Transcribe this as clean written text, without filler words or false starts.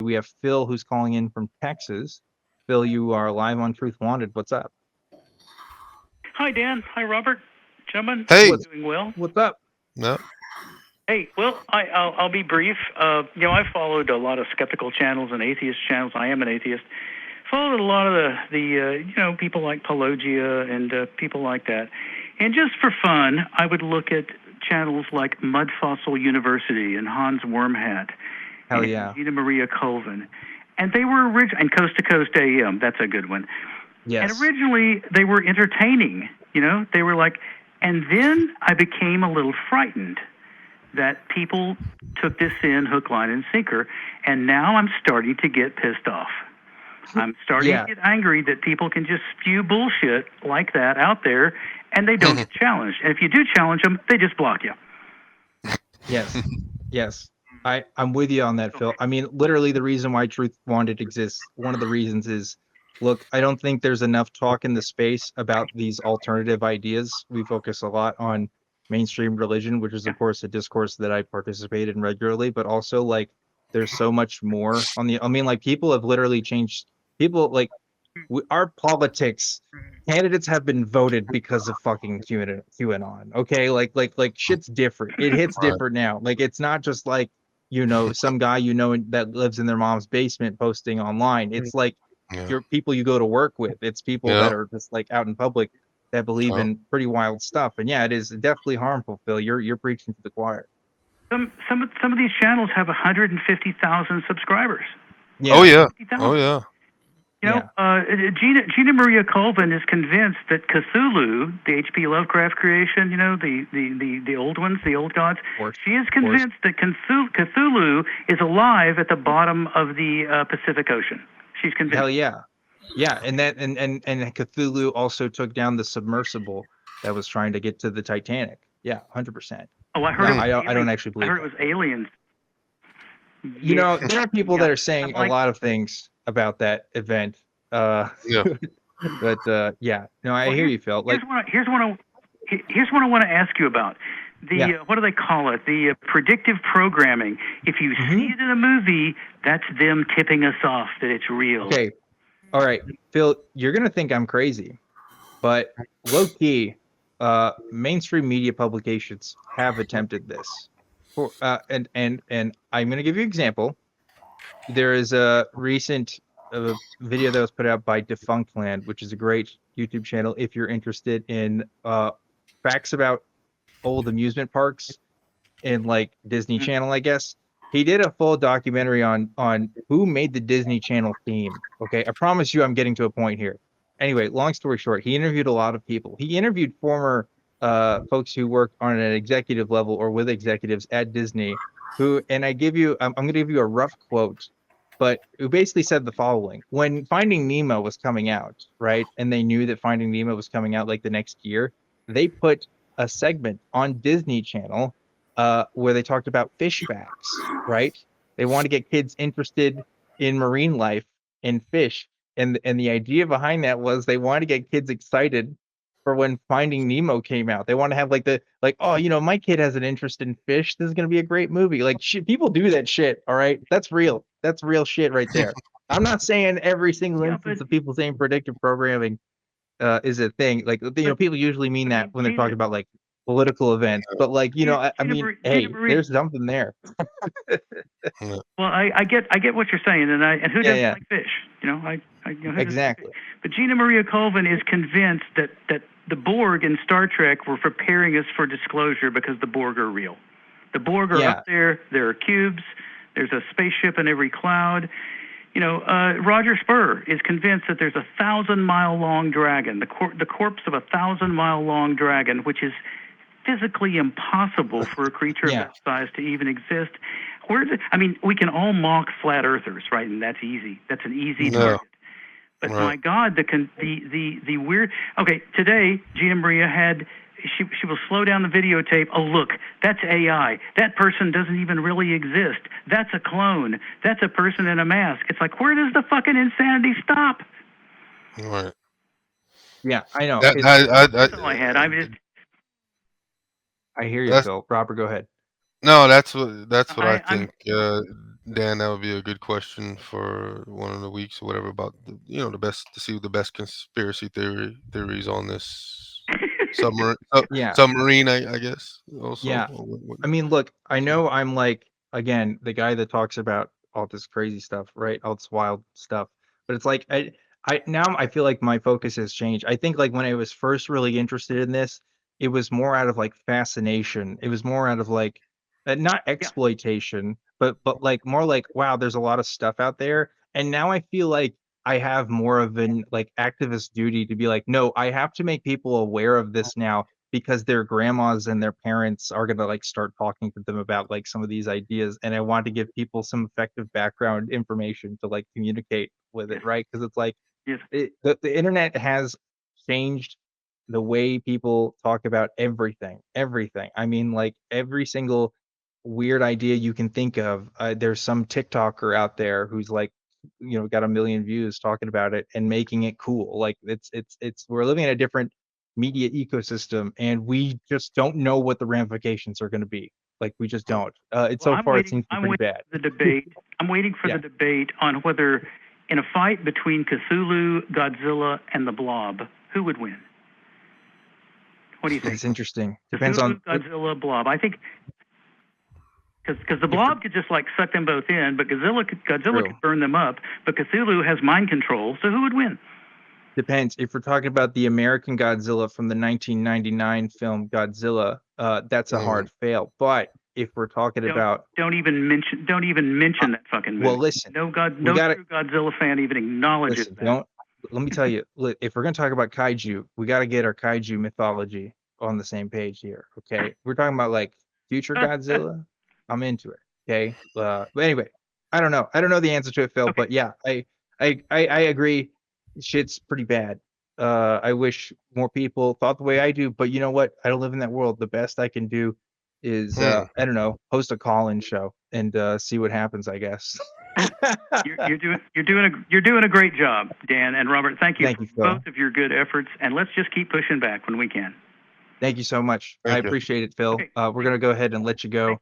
we have Phil, who's calling in from Texas. Phil, you are live on Truth Wanted. What's up? Hi, Dan. Hi, Robert. Gentlemen. Hey. Doing well? What's up? No. Hey, well, I'll be brief. I followed a lot of skeptical channels and atheist channels. I am an atheist. Followed a lot of the people like Pelagia and people like that. And just for fun, I would look at channels like Mud Fossil University and Hans Wormhat. Hell and yeah. Gina Maria Colvin. And they were and Coast to Coast AM. That's a good one. Yes. And originally they were entertaining. They were like, and then I became a little frightened that people took this in hook, line, and sinker, and now I'm starting to get pissed off. I'm starting to get angry that people can just spew bullshit like that out there, and they don't get challenged. And if you do challenge them, they just block you. Yes. Yes. I'm with you on that, Phil. I mean, literally the reason why Truth Wanted exists, one of the reasons is, look, I don't think there's enough talk in the space about these alternative ideas. We focus a lot on mainstream religion, which is, of course, a discourse that I participate in regularly, but also, like, there's so much more on the, I mean, like, people have literally changed, people, like, our politics, candidates have been voted because of fucking QAnon, okay? Like shit's different. It hits different now. Like, it's not just like, some guy that lives in their mom's basement posting online. It's like your people you go to work with. It's people that are just like out in public that believe in pretty wild stuff. And yeah, it is definitely harmful, Phil. You're preaching to the choir. Some of these channels have 150,000 subscribers. Yeah. Oh yeah. Oh yeah. Gina Maria Colvin is convinced that Cthulhu, the H.P. Lovecraft creation, the old ones, the old gods, she is convinced that Cthulhu is alive at the bottom of the Pacific Ocean. She's convinced. Hell yeah. Yeah, and that and Cthulhu also took down the submersible that was trying to get to the Titanic. Yeah, 100%. Oh, I heard. I don't actually believe. I heard it was aliens. There are people that are saying a lot of things about that event. But I hear you, Phil. Like, here's what I want to ask you about. What do they call it? The predictive programming. If you see it in a movie, that's them tipping us off that it's real. Okay. All right, Phil, you're gonna think I'm crazy, but low key, mainstream media publications have attempted this. And I'm gonna give you an example. There is a recent video that was put out by Defunct Land, which is a great YouTube channel if you're interested in facts about old amusement parks and like Disney Channel, I guess. He did a full documentary on who made the Disney Channel theme. Okay, I promise you I'm getting to a point here. Anyway, long story short, he interviewed a lot of people. He interviewed former folks who worked on an executive level or with executives at Disney I'm going to give you a rough quote, but who basically said the following. When Finding Nemo was coming out, right, and they knew that Finding Nemo was coming out like the next year, they put a segment on Disney Channel where they talked about fish facts, right? They want to get kids interested in marine life and fish. And the idea behind that was they wanted to get kids excited for when Finding Nemo came out. They want to have my kid has an interest in fish. This is going to be a great movie. Like, shit, people do that shit, all right? That's real. That's real shit right there. I'm not saying every single instance of people saying predictive programming is a thing. Like, people usually mean that when they're talking about like political events, but like, there's something there. Well, I get what you're saying, and who doesn't like fish? Exactly. But Gina Maria Colvin is convinced that the Borg in Star Trek were preparing us for disclosure because the Borg are real. The Borg are up there. There are cubes. There's a spaceship in every cloud. Roger Spur is convinced that there's a 1,000-mile-long dragon, the corpse of a 1,000-mile-long dragon, which is physically impossible for a creature of that size to even exist. We can all mock flat earthers, right? And that's easy. That's an easy target. But my God, the weird. Okay, today Gina Maria had. She will slow down the videotape. Oh, look, that's AI. That person doesn't even really exist. That's a clone. That's a person in a mask. It's like, where does the fucking insanity stop? Right. Yeah, I know. That's all I had. I hear you, Phil. Robert, go ahead. No, that's what I think. Dan, that would be a good question for one of the weeks or whatever about the best to see the best conspiracy theories on this submarine. Yeah. Submarine, I guess. Also, Yeah. I mean, look, I know I'm like, again, the guy that talks about all this crazy stuff, right? All this wild stuff. But it's like I feel like my focus has changed. I think like when I was first really interested in this, it was more out of like fascination. It was more out of like not Yeah. exploitation, but like more like, wow, there's a lot of stuff out there. And now I feel like I have more of an like activist duty to be like, no, I have to make people aware of this now because their grandmas and their parents are gonna like start talking to them about like some of these ideas, and I want to give people some effective background information to like communicate with Yes. it, right? Because it's like Yes. the internet has changed the way people talk about everything, everything. I mean, like every single weird idea you can think of. There's some TikToker out there who's like, got a million views talking about it and making it cool. Like it's we're living in a different media ecosystem, and we just don't know what the ramifications are going to be. Like we just don't. Well, So far, it seems to be I'm pretty waiting bad. for the debate. I'm waiting for Yeah. the debate on whether, in a fight between Cthulhu, Godzilla, and the Blob, who would win? What do you think? It's interesting. Depends Cthulhu, on Godzilla, Blob. I think because the if Blob could just like suck them both in, but Godzilla true. could burn them up. But Cthulhu has mind control, so who would win? Depends. If we're talking about the American Godzilla from the 1999 film Godzilla, that's a hard fail. But if we're talking about Don't even mention that fucking movie. well, listen, No we got to true Godzilla fan even acknowledges listen. that. Don't let me tell you. If we're gonna talk about kaiju, we got to get our kaiju mythology on the same page here. Okay, we're talking about like future Godzilla. I'm into it. Okay, but anyway, I don't know. I don't know the answer to it, Phil. Okay. But yeah, I agree. Shit's pretty bad. I wish more people thought the way I do, but you know what? I don't live in that world. The best I can do is I don't know, host a call-in show and see what happens, I guess. You're doing a great job, Dan and Robert. Thank you Thank for you, Phil. both of your good efforts, and let's just keep pushing back when we can. Thank you so much. I Thank you. appreciate it, Phil. Okay. We're gonna go ahead and let you go.